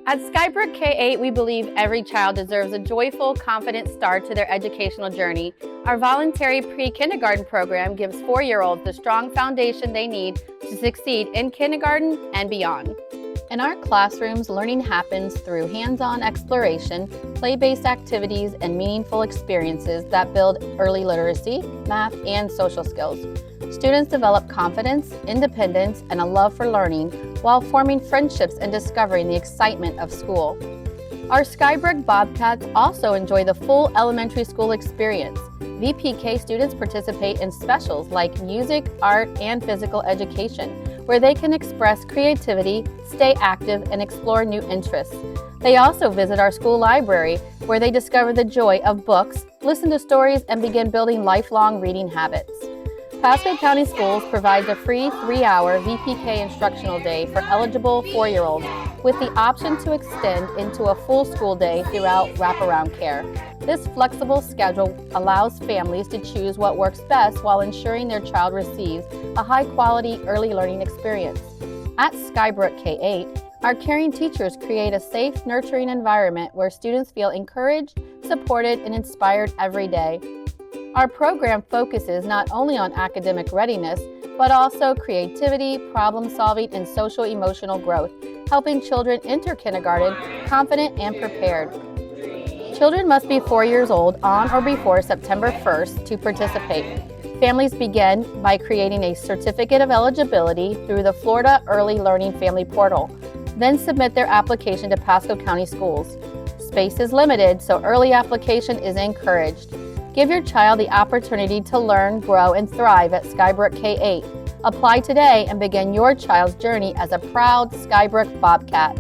At Skybrooke K-8, we believe every child deserves a joyful, confident start to their educational journey. Our Voluntary Prekindergarten program gives 4-year-olds the strong foundation they need to succeed in kindergarten and beyond. In our classrooms, learning happens through hands-on exploration, play-based activities, and meaningful experiences that build early literacy, math, and social skills. Students develop confidence, independence, and a love for learning while forming friendships and discovering the excitement of school. Our Skybrooke Bobcats also enjoy the full elementary school experience. VPK students participate in specials like music, art, and physical education, where they can express creativity, stay active, and explore new interests. They also visit our school library, where they discover the joy of books, listen to stories, and begin building lifelong reading habits. Pasco County Schools provides a free 3-hour VPK instructional day for eligible 4-year-olds, with the option to extend into a full school day throughout wraparound care. This flexible schedule allows families to choose what works best while ensuring their child receives a high-quality early learning experience. At Skybrooke K-8, our caring teachers create a safe, nurturing environment where students feel encouraged, supported, and inspired every day. Our program focuses not only on academic readiness, but also creativity, problem-solving, and social-emotional growth, helping children enter kindergarten confident and prepared. Children must be 4 years old on or before September 1st to participate. Families begin by creating a certificate of eligibility through the Florida Early Learning Family Portal, then submit their application to Pasco County Schools. Space is limited, so early application is encouraged. Give your child the opportunity to learn, grow, and thrive at Skybrooke K-8. Apply today and begin your child's journey as a proud Skybrooke Bobcat.